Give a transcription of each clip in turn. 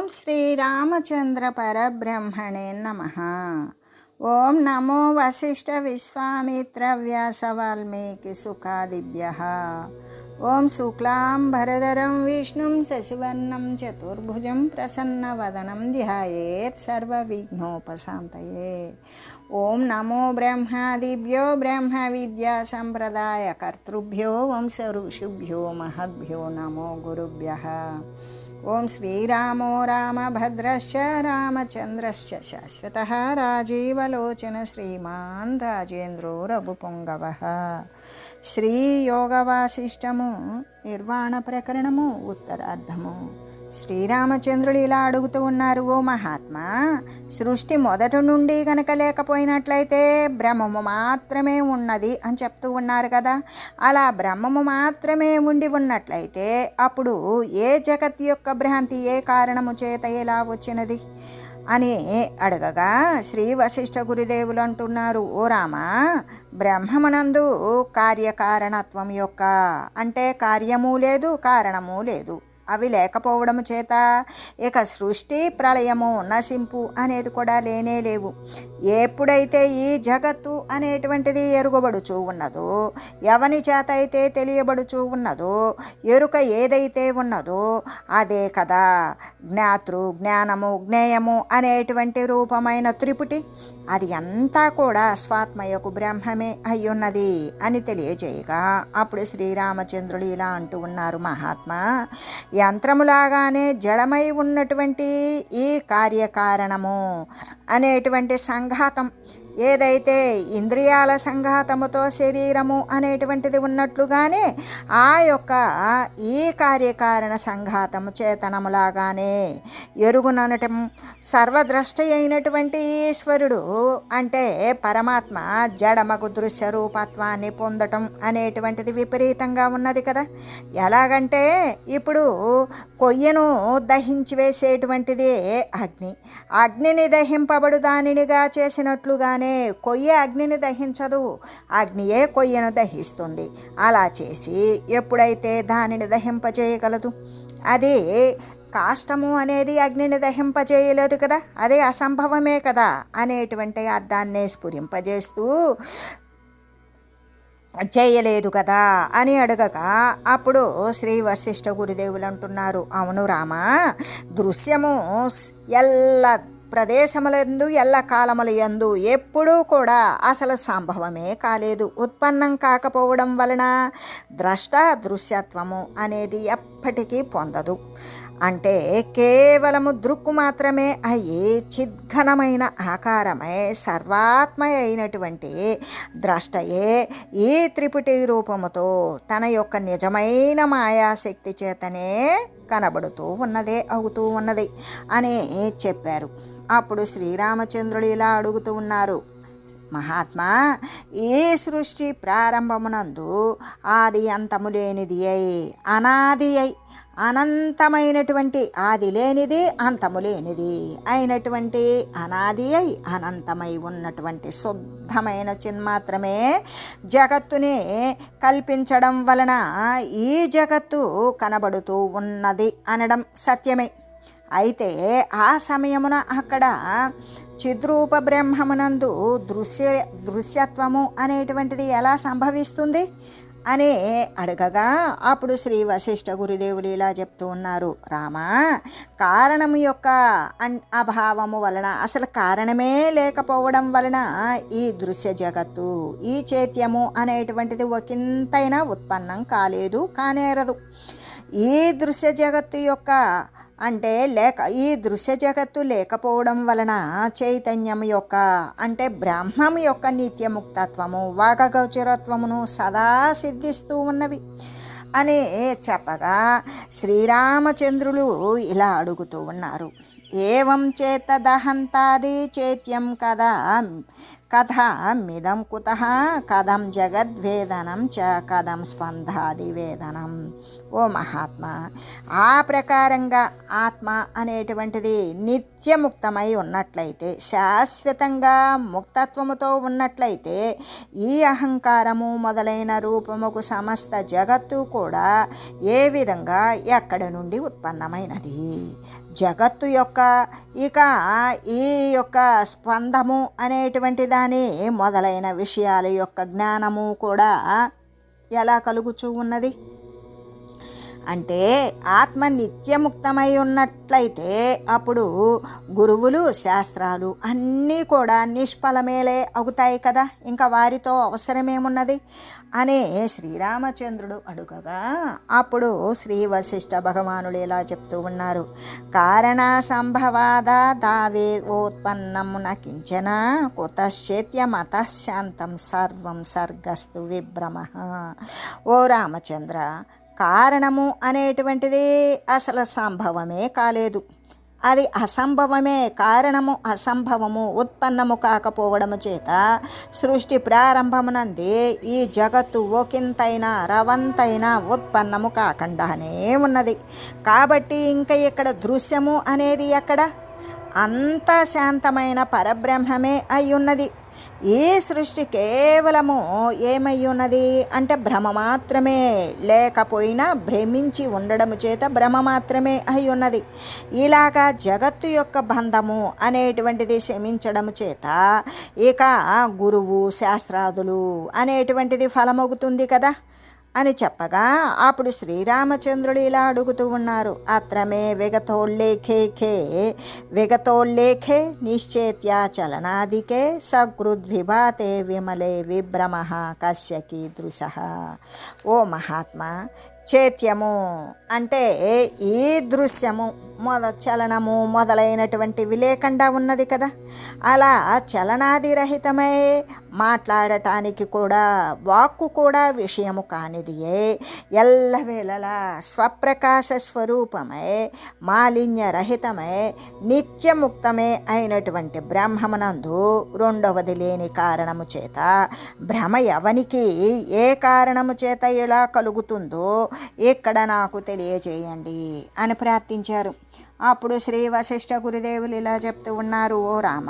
ఓం శ్రీరామచంద్ర పరబ్రహ్మణే నమః. ఓం నమో వశిష్ఠ విశ్వామిత్ర వ్యాస వాల్మీకి సుఖాదిభ్యః. ఓం శుక్లాంబరధరం విష్ణుం శశివర్ణం చతుర్భుజం ప్రసన్నవదనం ధ్యాయేత్ సర్వవిఘ్నోపశాంతయే. ఓం నమో బ్రహ్మాదిభ్యో బ్రహ్మ విద్యా సంప్రదాయ కర్తృభ్యో వంశ ఋషిభ్యో మహద్భ్యో నమో గురుభ్యః. ఓం శ్రీరామో రామభద్రశ్చ రామచంద్రశ్చ శాశ్వతః రాజీవలోచన శ్రీమాన్ రాజేంద్రో రఘుపుంగవః. శ్రీ యోగవాసిష్టము నిర్వాణ ప్రకరణము ఉత్తరార్ధము. శ్రీరామచంద్రుడు ఇలా అడుగుతూ ఉన్నారు, ఓ మహాత్మా, సృష్టి మొదటి నుండి కనుక లేకపోయినట్లయితే బ్రహ్మము మాత్రమే ఉన్నది అని చెప్తూ ఉన్నారు కదా. అలా బ్రహ్మము మాత్రమే ఉండి ఉన్నట్లయితే అప్పుడు ఏ జగత్ యొక్క భ్రాంతి ఏ కారణము చేత ఎలా వచ్చినది అని అడగగా శ్రీ వశిష్ఠ గురుదేవులు అంటున్నారు, ఓ రామా, బ్రహ్మమునందు కార్యకారణత్వం యొక్క అంటే కార్యము లేదు కారణము లేదు, అవి లేకపోవడము చేత ఇక సృష్టి ప్రళయము నశింపు అనేది కూడా లేనే లేవు. ఎప్పుడైతే ఈ జగత్తు అనేటువంటిది ఎరుగబడుచూ ఉన్నదో, ఎవని చేత అయితే తెలియబడుచూ ఉన్నదో, ఎరుక ఏదైతే ఉన్నదో అదే కదా జ్ఞాతృ జ్ఞానము జ్ఞేయము అనేటువంటి రూపమైన త్రిపుటి. అది అంతా కూడా స్వాత్మయకు బ్రహ్మమే అయ్యున్నది అని తెలియజేయగా అప్పుడు శ్రీరామచంద్రుడు ఇలా అంటూ ఉన్నారు, మహాత్మా, యంత్రములాగానే జడమై ఉన్నటువంటి ఈ కార్యకారణము అనేటువంటి సంఘాతం ఏదైతే ఇంద్రియాల సంఘాతముతో శరీరము అనేటువంటిది ఉన్నట్లుగానే ఆ యొక్క ఈ కార్యకారణ సంఘాతము చేతనములాగానే ఎరుగుననటం సర్వద్రష్ట అయినటువంటి ఈశ్వరుడు అంటే పరమాత్మ జడమగు దృశ్య రూపత్వాన్ని పొందటం అనేటువంటిది విపరీతంగా ఉన్నది కదా. ఎలాగంటే ఇప్పుడు కొయ్యను దహించి వేసేటువంటిది అగ్ని, అగ్నిని దహింపబడు దానినిగా చేసినట్లుగానే కొయ్య అగ్నిని దహించదు, అగ్నియే కొయ్యను దహిస్తుంది. అలా చేసి ఎప్పుడైతే దానిని దహింపచేయగలదు, అది కాష్టము అనేది అగ్నిని దహింపజేయలేదు కదా, అదే అసంభవమే కదా అనేటువంటి అర్థాన్నే స్ఫురింపజేస్తూ చేయలేదు కదా అని అడగగా అప్పుడు శ్రీ వశిష్ఠ గురుదేవులు అంటున్నారు, అవును రామా, దృశ్యము ఎల్ల ప్రదేశములందు ఎల్ల కాలముల యందు ఎప్పుడూ కూడా అసలు సంభవమే కాలేదు. ఉత్పన్నం కాకపోవడం వలన ద్రష్ట దృశ్యత్వము అనేది ఎప్పటికీ పొందదు. అంటే కేవలము దృక్కు మాత్రమే అయ్యి చిద్ఘనమైన ఆకారమై సర్వాత్మ అయినటువంటి ద్రష్టయే ఈ త్రిపుటి రూపముతో తన యొక్క నిజమైన మాయాశక్తి చేతనే కనబడుతూ ఉన్నదే అవుతూ ఉన్నది అని చెప్పారు. అప్పుడు శ్రీరామచంద్రుడు ఇలా అడుగుతూ ఉన్నారు, మహాత్మా, ఈ సృష్టి ప్రారంభమునందు ఆది అంతము లేనిది అయి అనాది అయి అనంతమైనటువంటి ఆది లేనిది అంతము లేనిది అయినటువంటి అనాది అయి అనంతమై ఉన్నటువంటి శుద్ధమైన చిన్మాత్రమే జగత్తుని కల్పించడం వలన ఈ జగత్తు కనబడుతూ ఉన్నది అనడం సత్యమే. అయితే ఆ సమయమున అక్కడ చిద్రూప బ్రహ్మమునందు దృశ్యత్వము అనేటువంటిది ఎలా సంభవిస్తుంది అని అడగగా అప్పుడు శ్రీ వశిష్ఠ గురుదేవులు ఇలా చెప్తూ ఉన్నారు, రామా, కారణము యొక్క అభావము వలన అసలు కారణమే లేకపోవడం వలన ఈ దృశ్య జగత్తు ఈ చైత్యము అనేటువంటిది ఒకంతైనా ఉత్పన్నం కాలేదు, కానేరదు. ఈ దృశ్య జగత్తు యొక్క అంటే ఈ దృశ్య జగత్తు లేకపోవడం వలన చైతన్యం యొక్క అంటే బ్రహ్మం యొక్క నిత్యముక్తత్వము వాగగోచరత్వమును సదా సిద్ధిస్తూ ఉన్నవి అని చెప్పగా శ్రీరామచంద్రులు ఇలా అడుగుతూ ఉన్నారు, ఏవం చేత దహంతాది చైత్యం కదా కథమిదం కుతః కథం జగద్వేదనం చ కథం స్పందాదివేదనం. ఓ మహాత్మా, ఆ ప్రకారంగా ఆత్మ అనేటువంటిది నిత్యముక్తమై ఉన్నట్లయితే, శాశ్వతంగా ముక్తత్వముతో ఉన్నట్లయితే, ఈ అహంకారము మొదలైన రూపముకు సమస్త జగత్తు కూడా ఏ విధంగా ఎక్కడి నుండి ఉత్పన్నమైనది? జగత్తు యొక్క ఈ యొక్క స్పందము అనేటువంటి దాని మొదలైన విషయాల యొక్క జ్ఞానము కూడా ఎలా కలుగుచూ ఉన్నది అంటే, ఆత్మ నిత్యముక్తమై ఉన్నట్లయితే అప్పుడు గురువులు శాస్త్రాలు అన్నీ కూడా నిష్ఫలమేలే అవుతాయి కదా, ఇంకా వారితో అవసరమేమున్నది అనే శ్రీరామచంద్రుడు అడుగగా అప్పుడు శ్రీ వశిష్ఠ భగవానులు ఇలా చెప్తూ ఉన్నారు. కారణ సంభవాద దావేత్పన్నం నకించన కుతశ్చేత్యమత శాంతం సర్వం సర్గస్తు విభ్రమ. ఓ రామచంద్ర, కారణము అనేటువంటిది అసలు సంభవమే కాలేదు, అది అసంభవమే. కారణము అసంభవము ఉత్పన్నము కాకపోవడము చేత సృష్టి ప్రారంభమునందే ఈ జగత్తు ఒకంతైనా రవంతైనా ఉత్పన్నము కాకుండానే ఉన్నది. కాబట్టి ఇంకా ఇక్కడ దృశ్యము అనేది ఎక్కడ? అంత శాంతమైన పరబ్రహ్మమే అయ్యున్నది. ఈ సృష్టి కేవలము ఏమై ఉన్నది అంటే భ్రమ మాత్రమే, లేకపోయినా భ్రమించి ఉండడము చేత భ్రమ మాత్రమే అయి ఉన్నది. ఇలాగా జగత్తు యొక్క బంధము అనేటువంటిది శమించడము చేత ఇక గురువు శాస్త్రాదులు అనేటువంటిది ఫలమవుతుంది కదా అని చెప్పగా అప్పుడు శ్రీరామచంద్రుడు ఇలా అడుగుతూ ఉన్నారు. అత్రమే విగతోల్లేఖే నిశ్చేత్య చలనాదికే సకృద్విభాతే విమలే విభ్రమ కస్యకి దృశః. ఓ మహాత్మా, చైత్యము అంటే ఈ దృశ్యము చలనము మొదలైనటువంటివి లేకుండా ఉన్నది కదా, అలా చలనాదిరహితమై మాట్లాడటానికి కూడా వాక్కు కూడా విషయము కానిదియే, ఎల్లవేళలా స్వప్రకాశ స్వరూపమై మాలిన్యరహితమై నిత్యముక్తమే అయినటువంటి బ్రహ్మమునందు రెండవది లేని కారణము చేత భ్రమ ఎవనికి ఏ కారణము చేత ఎలా కలుగుతుందో ఇక్కడ నాకు తెలియజేయండి అని ప్రార్థించారు. అప్పుడు శ్రీ వశిష్ఠ గురుదేవులు ఇలా చెప్తూ ఉన్నారు. ఓ రామ,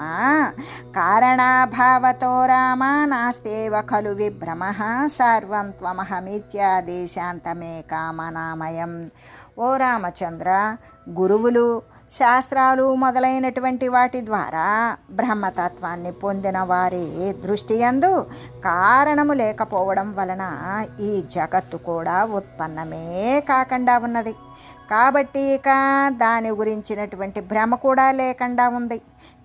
కారణాభావతో రామ నాస్తేవ ఖలు విభ్రమ సర్వం త్వమహమిత్యాది శాంతమే కామనామయం. ఓ రామచంద్ర, గురువులు శాస్త్రాలు మొదలైనటువంటి వాటి ద్వారా బ్రహ్మతత్వాన్ని పొందిన వారి దృష్టి యందు కారణము లేకపోవడం వలన ఈ జగత్తు కూడా ఉత్పన్నమే కాకుండా ఉన్నది. కాబట్టి ఇక దాని గురించినటువంటి భ్రమ కూడా లేకుండా ఉంది.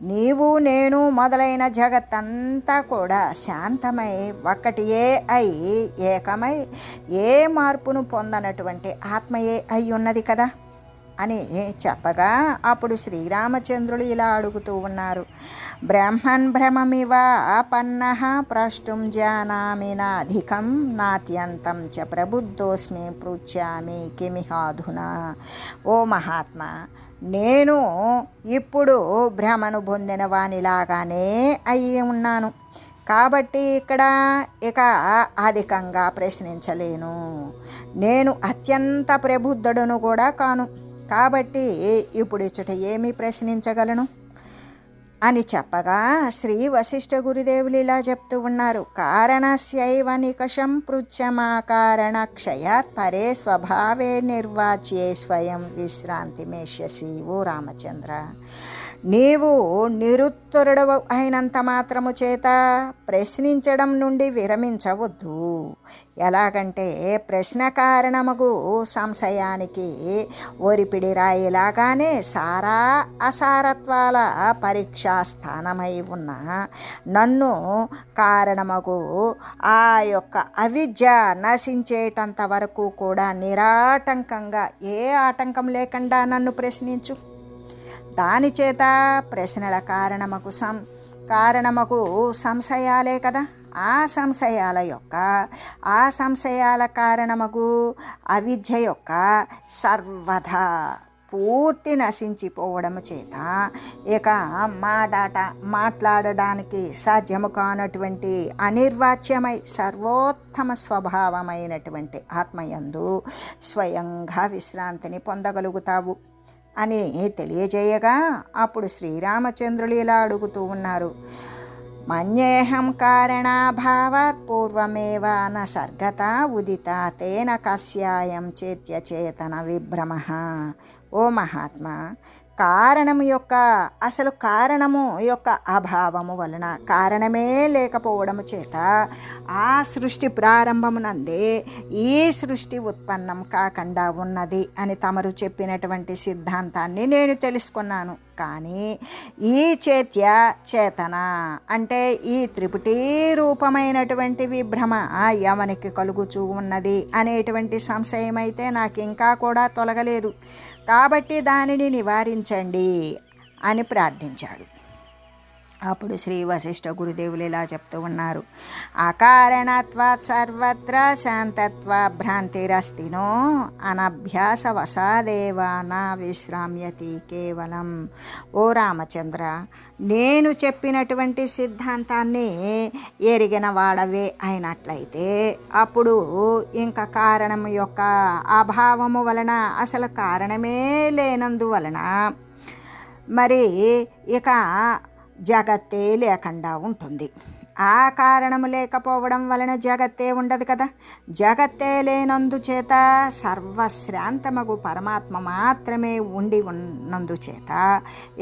నీవు నేను మొదలైన జగత్తంతా కూడా శాంతమై ఒక్కటియే అయి ఏకమై ఏ మార్పును పొందనటువంటి ఆత్మయే అయి ఉన్నది కదా అని చెప్పగా అప్పుడు శ్రీరామచంద్రులు ఇలా అడుగుతూ ఉన్నారు. బ్రహ్మన్ భ్రమమివ పన్నః ప్రష్టుం జానామి నాధికం నాత్యంతం చ ప్రబుద్ధోస్మి పృచ్ఛామి కిమిహాధునా. ఓ మహాత్మా, నేను ఇప్పుడు భ్రమను పొందిన వానిలాగానే అయి ఉన్నాను. కాబట్టి ఇక అధికంగా ప్రశ్నించలేను. నేను అత్యంత ప్రబుద్ధుడును కూడా కాను. కాబట్టి ఇప్పుడు ఇచ్చట ఏమి ప్రశ్నించగలను అని చెప్పగా శ్రీ వశిష్ఠ గురుదేవులు ఇలా చెప్తూ ఉన్నారు. కారణస్యైవ నికషం పృచ్ఛమా కారణక్షయాత్ పరే స్వభావే నిర్వాచ్యే స్వయం విశ్రాంతిమేష్యసి. ఓ రామచంద్ర, నీవు నిరుత్తరుడు అయినంత మాత్రము చేత ప్రశ్నించడం నుండి విరమించవద్దు. ఎలాగంటే ప్రశ్న కారణముగు సంశయానికి ఒరిపిడి రాయిలాగానే సారా అసారత్వాల పరీక్షా స్థానమై ఉన్న నన్ను కారణముగు ఆ యొక్క అవిద్య నశించేటంత వరకు కూడా నిరాటంకంగా ఏ ఆటంకం లేకుండా నన్ను ప్రశ్నించు. దానిచేత ప్రశ్నల కారణముకు సంశయాలే కదా, ఆ సంశయాల కారణముకు అవిద్య యొక్క సర్వదా పూర్తి నశించిపోవడము చేత ఇక మాట్లాడడానికి సాధ్యము కానటువంటి అనిర్వాచ్యమై సర్వోత్తమ స్వభావమైనటువంటి ఆత్మయందు స్వయంగా విశ్రాంతిని పొందగలుగుతావు అని తెలియజేయగా అప్పుడు శ్రీరామచంద్రులు ఇలా అడుగుతూ ఉన్నారు. మన్యేహం కారణాభావాత్ పూర్వమేవ న సర్గత ఉదిత తేన కస్యాయం చేత్యచేతన విభ్రమః. ఓ మహాత్మా, అసలు కారణము యొక్క అభావము వలన, కారణమే లేకపోవడము చేత ఆ సృష్టి ప్రారంభమునందే ఈ సృష్టి ఉత్పన్నం కాకుండా ఉన్నది అని తమరు చెప్పినటువంటి సిద్ధాంతాన్ని నేను తెలుసుకున్నాను. కానీ ఈ చేతన అంటే ఈ త్రిపుటీ రూపమైనటువంటి విభ్రమ ఎవనికి కలుగుచూ ఉన్నది అనేటువంటి సంశయం అయితే నాకు ఇంకా కూడా తొలగలేదు. కాబట్టి దానిని నివారించండి అని ప్రార్థించాడు. అప్పుడు శ్రీ వశిష్ఠ గురుదేవులు ఇలా చెప్తూ ఉన్నారు. అకారణత్వాత్ సర్వత్ర శాంతత్వ భ్రాంతిరస్తినో అనభ్యాస వసాదేవ నా విశ్రామ్యతి కేవలం. ఓ రామచంద్ర, నేను చెప్పినటువంటి సిద్ధాంతాన్ని ఎరిగిన వాడవే అయినట్లయితే అప్పుడు ఇంకా కారణం యొక్క అభావము వలన, అసలు కారణమే లేనందువలన మరి ఇక జగత్తే లేకుండా ఉంటుంది. ఆ కారణము లేకపోవడం వలన జగత్తే ఉండదు కదా. జగత్తే లేనందుచేత సర్వశ్రాంతమగు పరమాత్మ మాత్రమే ఉండి ఉన్నందుచేత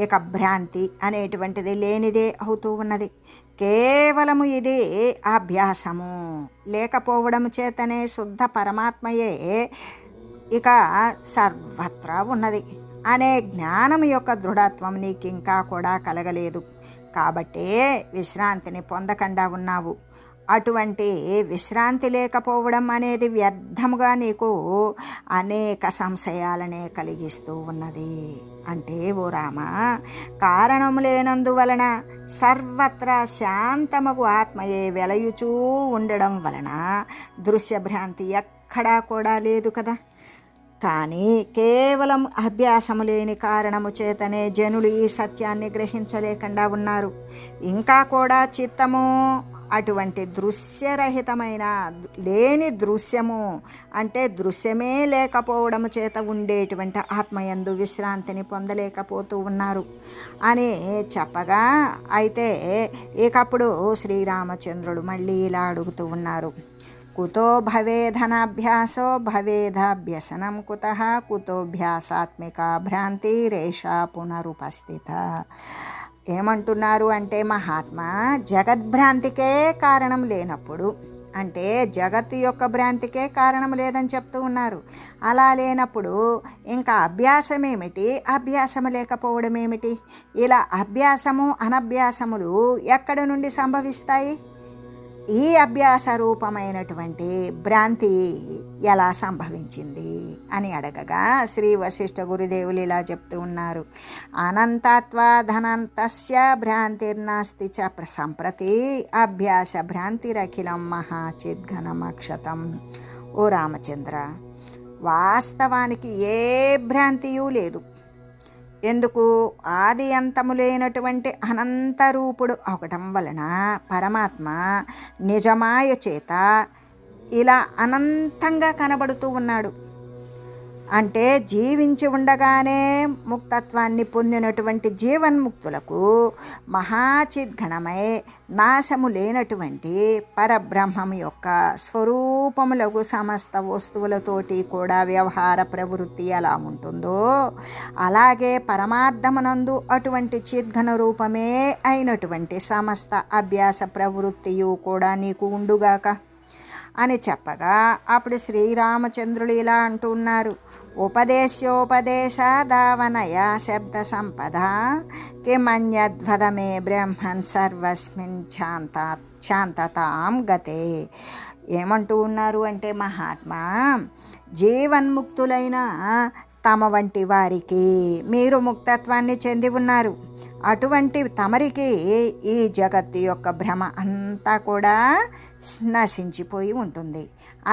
ఇక భ్రాంతి అనేటువంటిది లేనిదే అవుతూ ఉన్నది. కేవలము ఇది అభ్యాసము లేకపోవడం చేతనే శుద్ధ పరమాత్మయే ఇక సర్వత్రా ఉన్నది అనే జ్ఞానం యొక్క దృఢత్వం నీకు ఇంకా కూడా కలగలేదు. కాబట్టే విశ్రాంతిని పొందకుండా ఉన్నావు. అటువంటి విశ్రాంతి లేకపోవడం అనేది వ్యర్థముగా నీకు అనేక సంశయాలనే కలిగిస్తూ ఉన్నది. అంటే ఓ రామ, కారణము లేనందువలన సర్వత్రా శాంతమగు ఆత్మయే వెలయుచూ ఉండడం వలన దృశ్యభ్రాంతి ఎక్కడా కూడా లేదు కదా. కానీ కేవలం అభ్యాసము లేని కారణము చేతనే జనులు ఈ సత్యాన్ని గ్రహించలేకుండా ఉన్నారు. ఇంకా కూడా చిత్తము అటువంటి దృశ్యరహితమైన లేని దృశ్యము అంటే దృశ్యమే లేకపోవడము చేత ఉండేటువంటి ఆత్మయందు విశ్రాంతిని పొందలేకపోతూ ఉన్నారు అని చెప్పగా, అయితే ఇకప్పుడు శ్రీరామచంద్రుడు మళ్ళీ ఇలా అడుగుతూ ఉన్నారు. కుతో భవేధనాభ్యాసో భవేదాభ్యసనం కుతః కుతోభ్యాసాత్మిక భ్రాంతిరేషా పునరుపస్థిత. ఏమంటున్నారు అంటే, మహాత్మా, జగద్భ్రాంతికే కారణం లేనప్పుడు, అంటే జగత్తు యొక్క భ్రాంతికే కారణం లేదని చెప్తూ ఉన్నారు. అలా లేనప్పుడు ఇంకా అభ్యాసం ఏమిటి, అభ్యాసము లేకపోవడం ఏమిటి? ఇలా అభ్యాసము అనభ్యాసములు ఎక్కడి నుండి సంభవిస్తాయి? ఈ అభ్యాస రూపమైనటువంటి భ్రాంతి ఎలా సంభవించింది అని అడగగా శ్రీ వశిష్ఠ గురుదేవులు ఇలా చెప్తూ ఉన్నారు. అనంతత్వాదనంతస్య భ్రాంతిర్నాస్తి చ సంప్రతి అభ్యాస భ్రాంతిరఖిలం మహాచిద్ఘనమక్షతం. ఓ రామచంద్ర, వాస్తవానికి ఏ భ్రాంతియూ లేదు. ఎందుకు? ఆది అంతము లేనటువంటి అనంతరూపుడు అవటం వలన పరమాత్మ నిజమాయ చేత ఇలా అనంతంగా కనబడుతూ ఉన్నాడు. అంటే జీవించి ఉండగానే ముక్తత్వాన్ని పొందినటువంటి జీవన్ముక్తులకు మహాచిద్ఘణమై నాశము లేనటువంటి పరబ్రహ్మం యొక్క స్వరూపములకు సమస్త వస్తువులతోటి కూడా వ్యవహార ప్రవృత్తి ఎలా ఉంటుందో అలాగే పరమార్థమునందు అటువంటి చిద్ఘన రూపమే అయినటువంటి సమస్త అభ్యాస ప్రవృత్తియు కూడా నీకు ఉండుగాక అని చెప్పగా అప్పుడు శ్రీరామచంద్రులు ఇలా అంటున్నారు. ఉపదేశోపదేశాదావనయ శబ్ద సంపద కిమన్యద్వదమే బ్రహ్మన్ సర్వస్మిన్ శాంతతాం గతే. ఏమంటూ ఉన్నారు అంటే, మహాత్మా, జీవన్ముక్తులైన తమ వంటి వారికి మీరు ముక్తత్వాన్ని చెంది ఉన్నారు. అటువంటి తమరికి ఈ జగత్తు యొక్క భ్రమ అంతా కూడా నశించిపోయి ఉంటుంది.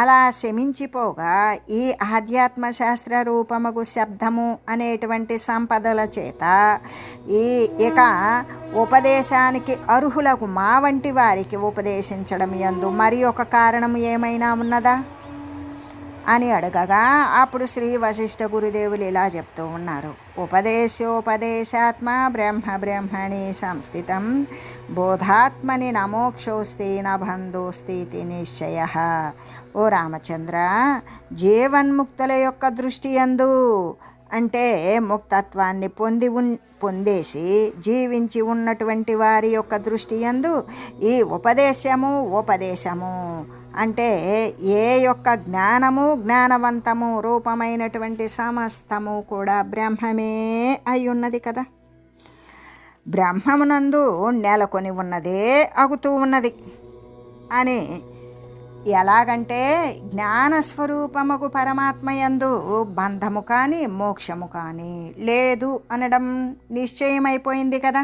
అలా శమించిపోగా ఈ ఆధ్యాత్మ శాస్త్ర రూపముగు శబ్దము అనేటువంటి సంపదల చేత ఇక ఉపదేశానికి అర్హులకు మా వంటి వారికి ఉపదేశించడం యందు మరి ఒక కారణం ఏమైనా ఉన్నదా అని అడగగా అప్పుడు శ్రీ వశిష్ఠ గురుదేవులు ఇలా చెప్తూ ఉన్నారు. ఉపదేశోపదేశాత్మ బ్రహ్మ బ్రహ్మణి సంస్థితం బోధాత్మని నమోక్షోస్తి నబంధోస్తి నిశ్చయ. ఓ రామచంద్ర, జీవన్ముక్తుల యొక్క దృష్టి యందు అంటే ముక్తత్వాన్ని పొందేసి జీవించి ఉన్నటువంటి వారి యొక్క దృష్టి యందు ఈ ఉపదేశము అంటే ఏ యొక్క జ్ఞానము జ్ఞానవంతము రూపమైనటువంటి సమస్తము కూడా బ్రహ్మమే అయి ఉన్నది కదా. బ్రహ్మమునందు నెలకొని ఉన్నదే అగుతూ ఉన్నది అని ఎలాగంటే జ్ఞానస్వరూపముకు పరమాత్మయందు బంధము కానీ మోక్షము కానీ లేదు అనడం నిశ్చయమైపోయింది కదా.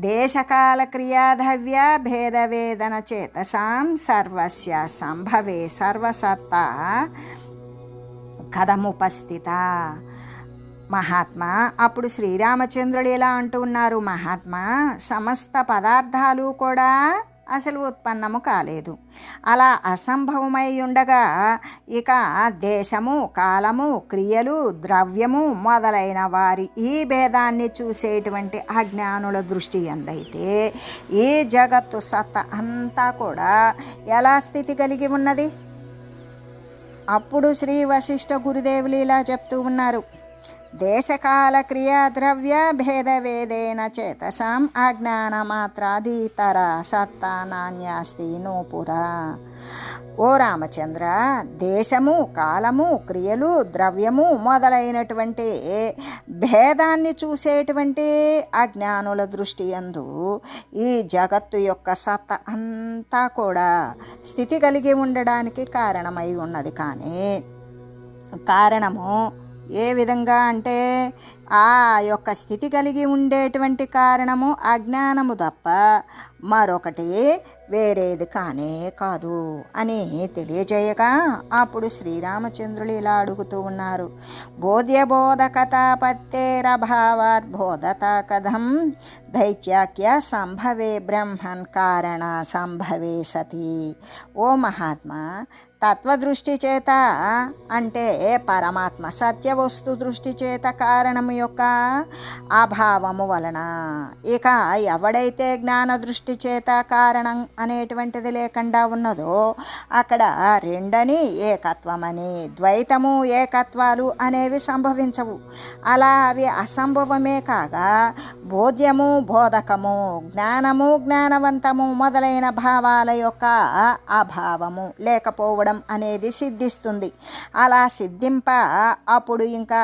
దేశకాల క్రియాధవ్య భేదవేదన చేతసాం సర్వస్య సంభవే సర్వసత్తా కథముపస్థిత. మహాత్మా అప్పుడు శ్రీరామచంద్రుడు ఇలా అంటూ ఉన్నారు, మహాత్మా సమస్త పదార్థాలు కూడా అసలు ఉత్పన్నము కాలేదు. అలా అసంభవమై ఉండగా ఇక దేశము కాలము క్రియలు ద్రవ్యము మొదలైన వారి ఈ భేదాన్ని చూసేటువంటి అజ్ఞానుల దృష్టి ఎందైతే ఈ జగత్తు సత్త అంతా కూడా ఎలా స్థితి కలిగి ఉన్నది. అప్పుడు శ్రీ వశిష్ఠ గురుదేవులు ఇలా చెప్తూ ఉన్నారు, దేశకాల క్రియాద్రవ్య భేదవేదేన చేతసాం అజ్ఞానమాత్రాదీతర సత్తా నాన్యాస్తి నోపురా. ఓ రామచంద్ర, దేశము కాలము క్రియలు ద్రవ్యము మొదలైనటువంటి భేదాన్ని చూసేటువంటి అజ్ఞానుల దృష్టి యందు ఈ జగత్తు యొక్క సత్త అంతా కూడా స్థితి కలిగి ఉండడానికి కారణమై ఉన్నది. కానీ కారణము ఏ విధంగా అంటే ఆ యొక్క స్థితి కలిగి ఉండేటువంటి కారణము అజ్ఞానము తప్ప మరొకటి వేరేది కానే కాదు అని తెలియజేయగా అప్పుడు శ్రీరామచంద్రులు ఇలా అడుగుతూ ఉన్నారు, బోధ్యబోధకతాపత్తేరభావాద్బోధత కథం దైత్యాఖ్య సంభవే బ్రహ్మన్ కారణ సంభవే సతి. ఓ మహాత్మా, తత్వదృష్టి చేత అంటే పరమాత్మ సత్యవస్తు దృష్టి చేత కారణము యొక్క అభావము వలన ఇక ఎవడైతే జ్ఞాన దృష్టి చేత కారణం అనేటువంటిది లేకుండా ఉన్నదో అక్కడ రెండని ఏకత్వమని ద్వైతము ఏకత్వాలు అనేవి సంభవించవు. అలా అవి అసంభవమే కాగా బోధ్యము బోధకము జ్ఞానము జ్ఞానవంతము మొదలైన భావాల యొక్క అభావము లేకపోవడం అనేది సిద్ధిస్తుంది. అలా సిద్ధింప అప్పుడు ఇంకా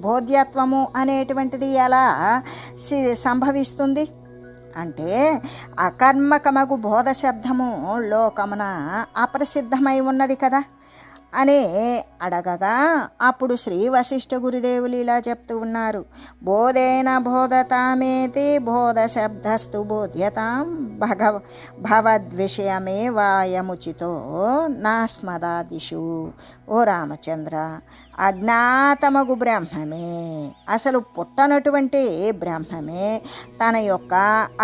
బోధ్యత్వము అనేటువంటిది ఎలా సంభవిస్తుంది అంటే అకర్మకమగు బోధ శబ్దము లోకమున అప్రసిద్ధమై ఉన్నది కదా అని అడగగా అప్పుడు శ్రీ వశిష్ఠ గురుదేవులు ఇలా చెప్తూ ఉన్నారు, బోధేన బోధతామేతి బోధ శబ్దస్తు బోధ్యతాం భవద్విషయమే వాయముచితో నాస్మదాదిషు. ఓ రామచంద్ర, అజ్ఞాతమగు బ్రహ్మమే అసలు పుట్టనటువంటి బ్రహ్మమే తన యొక్క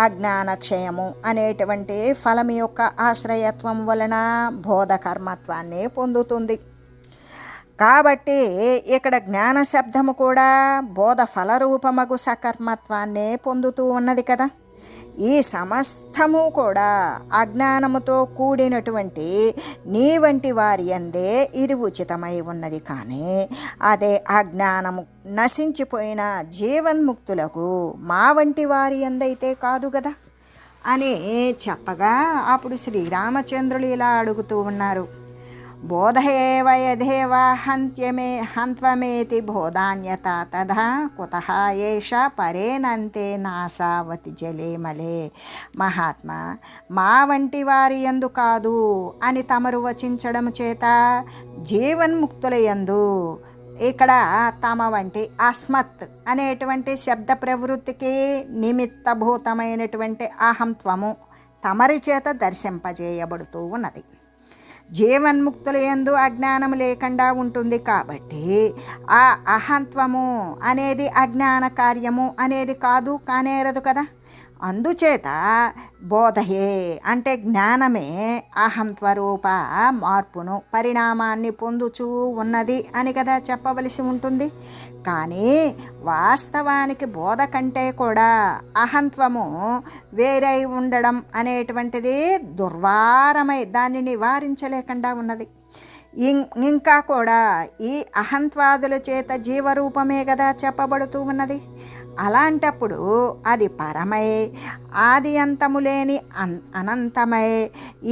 అజ్ఞానక్షయము అనేటువంటి ఫలం యొక్క ఆశ్రయత్వం వలన బోధకర్మత్వాన్ని పొందుతుంది. కాబట్టి ఇక్కడ జ్ఞాన శబ్దము కూడా బోధ ఫలరూపమగు సకర్మత్వాన్నే పొందుతూ ఉన్నది కదా. ఈ సమస్తము కూడా అజ్ఞానముతో కూడినటువంటి నీ వంటి వారి అందే ఇది ఉచితమై ఉన్నది. కానీ అదే అజ్ఞానము నశించిపోయిన జీవన్ముక్తులకు మా వంటి వారి అందైతే కాదు కదా అని చెప్పగా అప్పుడు శ్రీరామచంద్రులు ఇలా అడుగుతూ ఉన్నారు, బోధయేవ యథేవా హంత్వమేతి బోధాన్యత తథా కుతః ఏష పరేనంతే నాసావతి జలే మలే. మహాత్మా, మా వంటి వారి యందు కాదు అని తమరు వచించడం చేత జీవన్ముక్తుల యందు ఇక్కడ తమ వంటి అస్మత్ అనేటువంటి శబ్ద ప్రవృత్తికి నిమిత్తభూతమైనటువంటి అహంత్వము తమరి చేత దర్శింపజేయబడుతూ ఉన్నది. జీవన్ముక్తుల యందు అజ్ఞానం లేకుండా ఉంటుంది కాబట్టి ఆ అహంత్వము అనేది అజ్ఞాన కార్యము అనేది కానేరదు కదా. అందుచేత బోధయే అంటే జ్ఞానమే అహంత్వరూప మార్పును పరిణామాన్ని పొందుచూ ఉన్నది అని కదా చెప్పవలసి ఉంటుంది. కానీ వాస్తవానికి బోధ కంటే కూడా అహంత్వము వేరై ఉండడం అనేటువంటిది దుర్వారమై దాన్ని నివారించలేకుండా ఉన్నది. ఇంకా కూడా ఈ అహంత్వాదుల చేత జీవరూపమే కదా చెప్పబడుతూ ఉన్నది. అలాంటప్పుడు అది పరమై ఆది అంతము లేని అనంతమై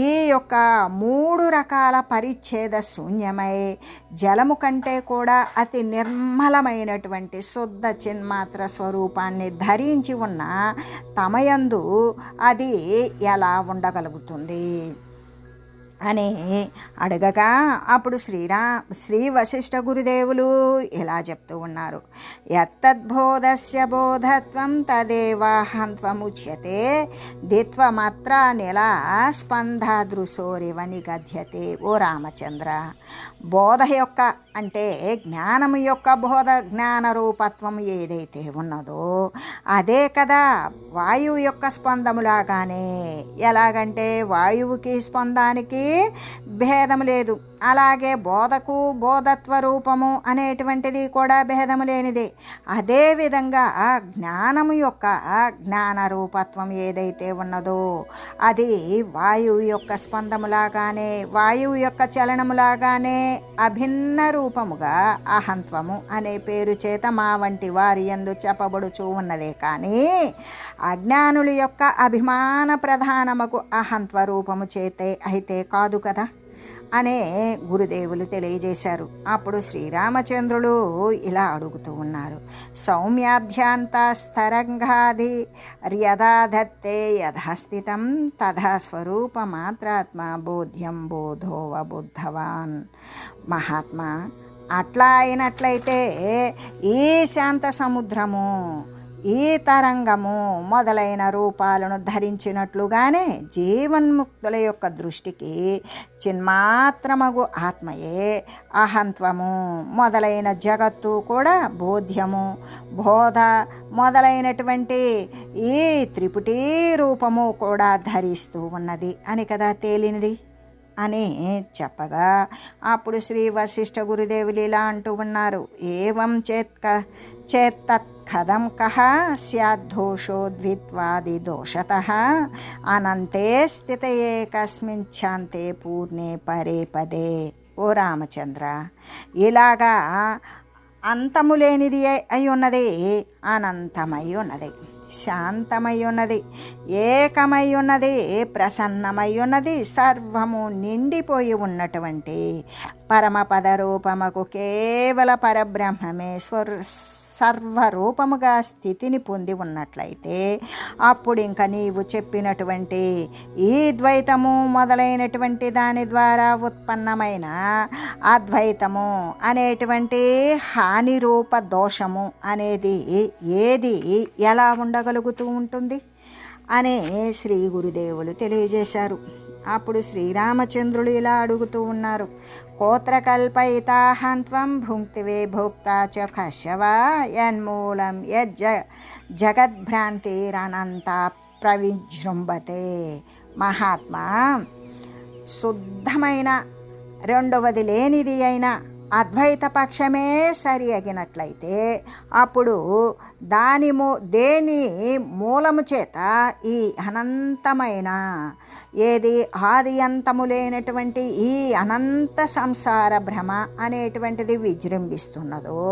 ఈ యొక్క 3 రకాల పరిచ్ఛేద శూన్యమై జలము కంటే కూడా అతి నిర్మలమైనటువంటి శుద్ధ చిన్మాత్ర స్వరూపాన్ని ధరించి ఉన్న తమయందు అది ఎలా ఉండగలుగుతుంది అని అడగగా అప్పుడు శ్రీ వశిష్ఠ గురుదేవులు ఇలా చెప్తూ ఉన్నారు. యత్తద్బోధస్య బోధత్వం తదేవాహంత్వముచ్యతే దిత్వమత్ర నిలా స్పందదృశోరివ నిగధ్యతే. ఓ రామచంద్ర, బోధ యొక్క అంటే జ్ఞానము యొక్క బోధ జ్ఞాన రూపత్వం ఏదైతే ఉన్నదో అదే కదా వాయువు యొక్క స్పందములాగానే. ఎలాగంటే వాయువుకి స్పందానికి భేదము లేదు, అలాగే బోధకు బోధత్వ రూపము అనేటువంటిది కూడా భేదము లేనిదే. అదేవిధంగా జ్ఞానము యొక్క జ్ఞాన రూపత్వం ఏదైతే ఉన్నదో అది వాయువు యొక్క స్పందములాగానే వాయువు యొక్క చలనములాగానే అభిన్న రూపముగా అహంత్వము అనే పేరు చేత మా వంటి వారి యందు చెప్పబడుచూ ఉన్నదే. కానీ అజ్ఞానుల యొక్క అభిమాన ప్రధానముకు అహంత్వ రూపము చేతే అయితే కాదు కదా అనే గురుదేవులు తెలియజేశారు. అప్పుడు శ్రీరామచంద్రులు ఇలా అడుగుతూ ఉన్నారు. సౌమ్యాభ్యాంత స్తరంగాది యథా దత్తే యథాస్థితం తథా స్వరూపమాత్రాత్మ బోధ్యం బోధోవ బుద్ధవాన్. మహాత్మా, అట్లా అయినట్లయితే ఈ శాంత సముద్రము ఈ తరంగము మొదలైన రూపాలను ధరించినట్లుగానే జీవన్ముక్తుల యొక్క దృష్టికి చిన్మాత్రమగు ఆత్మయే అహంత్వము మొదలైన జగత్తు కూడా బోధ్యము బోధ మొదలైనటువంటి ఈ త్రిపుటీ రూపము కూడా ధరిస్తూ ఉన్నది అని కదా తేలినది అని చెప్పగా అప్పుడు శ్రీ వశిష్ఠ గురుదేవులు ఇలా అంటూ ఉన్నారు. ఏవం చేత్తత్ కథం కహ స్యాద్దోషో ద్విత్వాది దోషతః అనంతే స్థితయే కస్మింఛాంతే పూర్ణే పరే పదే. ఓ రామచంద్ర, ఇలాగా అంతము లేనిది అయి ఉన్నది, అనంతమై ఉన్నది, శాంతమై ఉన్నది, ఏకమై ఉన్నది, ప్రసన్నమై ఉన్నది, సర్వము నిండిపోయి ఉన్నటువంటి పరమపద రూపముకు కేవల పరబ్రహ్మమే సర్వరూపముగా స్థితిని పొంది ఉన్నట్లయితే అప్పుడు ఇంకా నీవు చెప్పినటువంటి ఈ ద్వైతము మొదలైనటువంటి దాని ద్వారా ఉత్పన్నమైన అద్వైతము అనేటువంటి హాని రూప దోషము అనేది ఏది ఎలా ఉండగలుగుతూ ఉంటుంది అని శ్రీ గురుదేవులు తెలియజేశారు. అప్పుడు శ్రీరామచంద్రులు ఇలా అడుగుతూ ఉన్నారు. కోత్రకల్పయితాహంత్వం భుంక్తివే భోక్తా చ కశ్యవా యన్మూలం జగద్భ్రాంతిరనంత ప్రవిజృంభతే. మహాత్మా, శుద్ధమైన రెండవది లేనిది అయిన అద్వైత పక్షమే సరి అగినట్లయితే అప్పుడు దేని మూలము చేత ఈ అనంతమైన ఏది ఆది అంతము లేనటువంటి ఈ అనంత సంసార భ్రమ అనేటువంటిది విజృంభిస్తున్నదో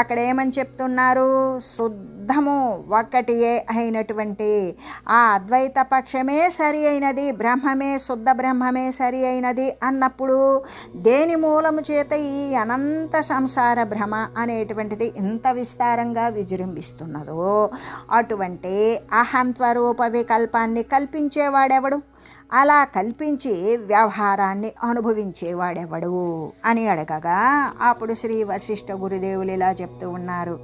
అక్కడ ఏమని చెప్తున్నారు? శుద్ధము ఒక్కటియే అయినటువంటి ఆ అద్వైత పక్షమే సరి అయినది, బ్రహ్మమే శుద్ధ బ్రహ్మమే సరి అయినది అన్నప్పుడు దేని మూలము చేత ఈ అనంత సంసార భ్రమ అనేటువంటిది ఇంత విస్తారంగా విజృంభిస్తున్నదో అటువంటి అహంత్వరూప వికల్పాన్ని కల్పించేవాడెవడు? అలా కల్పించి వ్యవహారాన్ని అనుభవించేవాడెవడు అని అడగగా అప్పుడు శ్రీ వశిష్ఠ గురుదేవులు ఇలా చెప్తూ ఉన్నారు.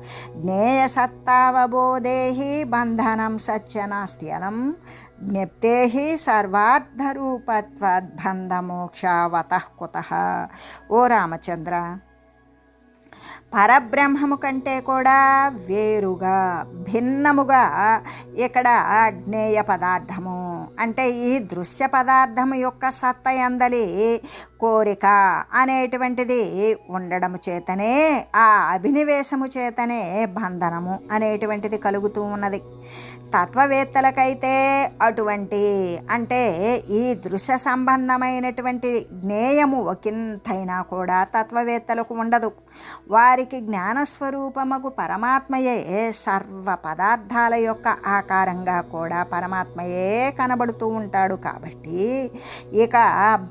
జ్ఞేయ సత్తావబోధేహి బంధనం సత్యనాస్త్యనం జ్ఞప్తేహి సర్వార్థరూపత్వద్బంధమోక్షావతః కుతః. ఓ రామచంద్ర, పరబ్రహ్మము కంటే కూడా వేరుగా భిన్నముగా ఇక్కడ జ్ఞేయ పదార్థము అంటే ఈ దృశ్య పదార్థము యొక్క సత్తయందలి కోరిక అనేటువంటిది ఉండడము చేతనే ఆ అభినివేశము చేతనే బంధనము అనేటువంటిది కలుగుతూ ఉన్నది. తత్వవేత్తలకైతే అటువంటి అంటే ఈ దృశ్య సంబంధమైనటువంటి జ్ఞేయము ఒకంతైనా కూడా తత్వవేత్తలకు ఉండదు. వారికి జ్ఞానస్వరూపముకు పరమాత్మయే సర్వ పదార్థాల యొక్క ఆకారంగా కూడా పరమాత్మయే కనబడుతూ ఉంటాడు. కాబట్టి ఇక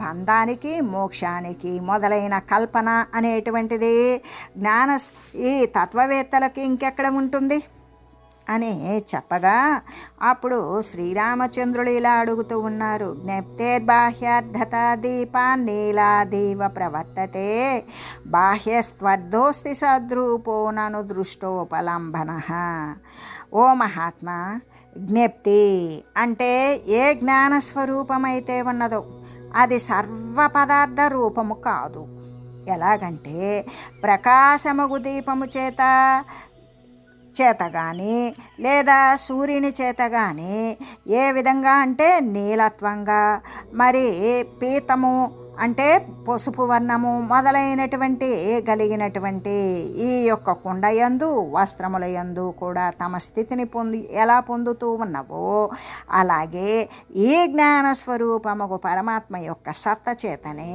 బంధానికి మోక్షానికి మొదలైన కల్పన అనేటువంటిది ఈ తత్వవేత్తలకి ఇంకెక్కడ ఉంటుంది అని చెప్పగా అప్పుడు శ్రీరామచంద్రుడు ఇలా అడుగుతూ ఉన్నారు. జ్ఞప్తేర్బాహ్యార్థత దీపాన్నీలాదీవ ప్రవర్తతే బాహ్యస్త్వద్దోస్తి సద్రూపో నను దృష్టోపలంబన. ఓ మహాత్మా, జ్ఞప్తి అంటే ఏ జ్ఞానస్వరూపమైతే ఉన్నదో అది సర్వ పదార్థ రూపము కాదు. ఎలాగంటే ప్రకాశమగు దీపము చేత కానీ లేదా సూర్యుని చేత కానీ ఏ విధంగా అంటే నీలత్వంగా, మరి పీతము అంటే పసుపు వర్ణము మొదలైనటువంటి కలిగినటువంటి ఈ యొక్క కుండయందు వస్త్రములయందు కూడా తమ స్థితిని ఎలా పొందుతూ ఉన్నవో అలాగే ఈ జ్ఞానస్వరూపముకు పరమాత్మ యొక్క సత్త చేతనే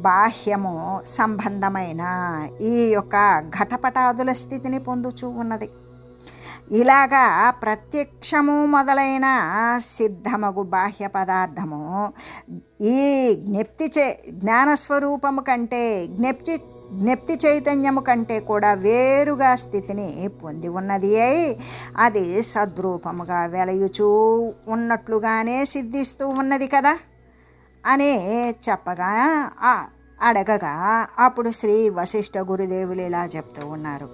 బాహ్యము సంబంధమైన ఈ యొక్క ఘటపటాదుల స్థితిని పొందుచూ ఉన్నది. ఇలాగా ప్రత్యక్షము మొదలైన సిద్ధమగు బాహ్య పదార్థము ఈ జ్ఞానస్వరూపము కంటే జ్ఞప్తి చైతన్యము కంటే కూడా వేరుగా స్థితిని పొంది ఉన్నది అయి అది సద్రూపముగా వెలయుచూ ఉన్నట్లుగానే సిద్ధిస్తూ ఉన్నది కదా అని చెప్పగా అడగగా అప్పుడు శ్రీ వశిష్ఠ గురుదేవులు ఇలా చెప్తూ ఉన్నారు.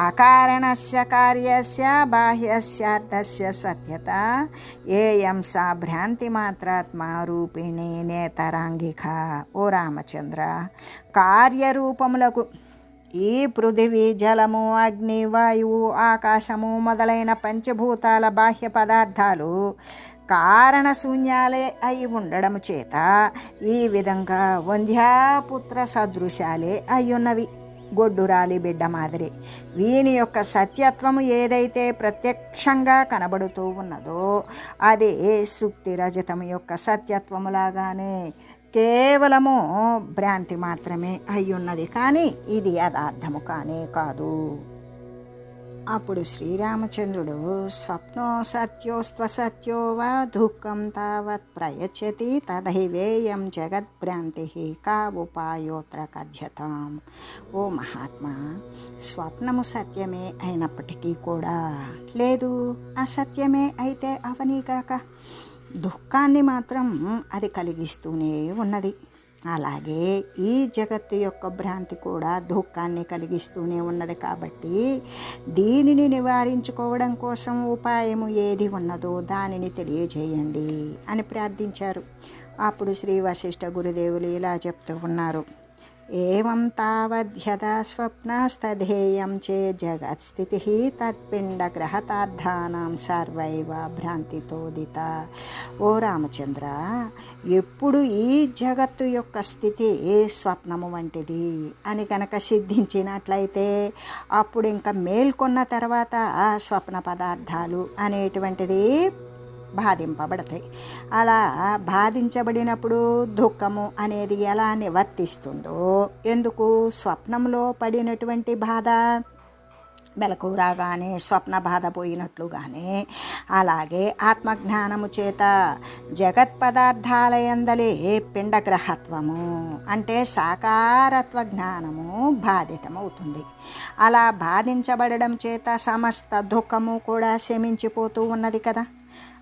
అకారణస్య కార్యస్య బాహ్యస్యార్థస్య సత్యత ఏయం సా భ్రాంతి మాత్రాత్మ రూపిణి నేతరాంగిక. ఓ రామచంద్ర, కార్యరూపములకు ఈ పృథివీ, జలము, అగ్ని, వాయువు, ఆకాశము మొదలైన పంచభూతాల బాహ్య పదార్థాలు కారణశూన్యాలే అయి ఉండడము చేత ఈ విధంగా వంధ్యాపుత్ర సదృశాలే అయ్యున్నవి. గొడ్డురాలి బిడ్డ మాదిరి వీని యొక్క సత్యత్వము ఏదైతే ప్రత్యక్షంగా కనబడుతూ ఉన్నదో అది సుక్తి రజతము యొక్క సత్యత్వములాగానే కేవలము భ్రాంతి మాత్రమే అయ్యున్నది, కానీ ఇది యథార్థము కానే కాదు. అప్పుడు శ్రీరామచంద్రుడు స్వప్నో సత్యోస్త్వసత్యో వా దుఃఖం తావత్ ప్రయచ్చతి తదైవేయం జగద్భ్రాంతి కా ఉపాయోత్ర కథ్యతాం. ఓ మహాత్మా, స్వప్నము సత్యమే అయినప్పటికీ కూడా లేదు అసత్యమే అయితే అవనీగాక దుఃఖాన్ని మాత్రం అది కలిగిస్తూనే ఉన్నది. అలాగే ఈ జగత్తు యొక్క భ్రాంతి కూడా దుఃఖాన్ని కలిగిస్తూనే ఉన్నది. కాబట్టి దీనిని నివారించుకోవడం కోసం ఉపాయము ఏది ఉన్నదో దానిని తెలియజేయండి అని ప్రార్థించారు. అప్పుడు శ్రీ వశిష్ఠ గురుదేవులు ఇలా చెప్తూ ఉన్నారు. ఏవం తావద్యదా స్వప్నస్తధేయం చే జగత్స్థితి తత్పిండగ్రహతార్థానాం సర్వైవ భ్రాంతితోదిత. ఓ రామచంద్ర, ఎప్పుడు ఈ జగత్తు యొక్క స్థితి స్వప్నము వంటిది అని కనుక సిద్ధించినట్లయితే అప్పుడు ఇంకా మేల్కొన్న తర్వాత స్వప్న పదార్థాలు అనేటువంటిది బాధింపబడతాయి. అలా బాధించబడినప్పుడు దుఃఖము అనేది ఎలా నివర్తిస్తుందో, ఎందుకు స్వప్నంలో పడినటువంటి బాధ మెలకు రాగానే స్వప్న బాధ పోయినట్లుగానే అలాగే ఆత్మజ్ఞానము చేత జగత్ పదార్థాలయందలే పిండగ్రహత్వము అంటే సాకారత్వ జ్ఞానము బాధితమవుతుంది. అలా బాధించబడడం చేత సమస్త దుఃఖము కూడా శమించిపోతూ ఉన్నది కదా.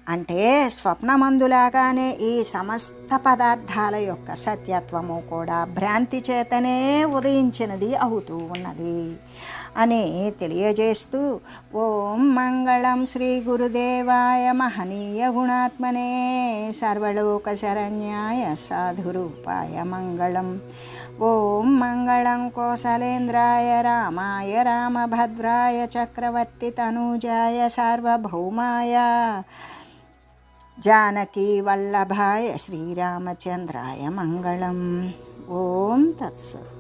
అంటే స్వప్నమందులాగానే ఈ సమస్త పదార్థాల యొక్క సత్యత్వము కూడా భ్రాంతి చేతనే ఉదయించినది అవుతూ ఉన్నది అని తెలియజేస్తూ ఓం మంగళం శ్రీ గురుదేవాయ మహనీయ గుణాత్మనే సర్వలోక శరణ్యాయ సాధురూపాయ మంగళం. ఓం మంగళం కోసలేంద్రాయ రామాయ రామభద్రాయ చక్రవర్తి తనూజాయ సార్వభౌమాయ జానకీ వల్లభాయ శ్రీరామచంద్రాయ మంగళం. ఓం తత్సత్.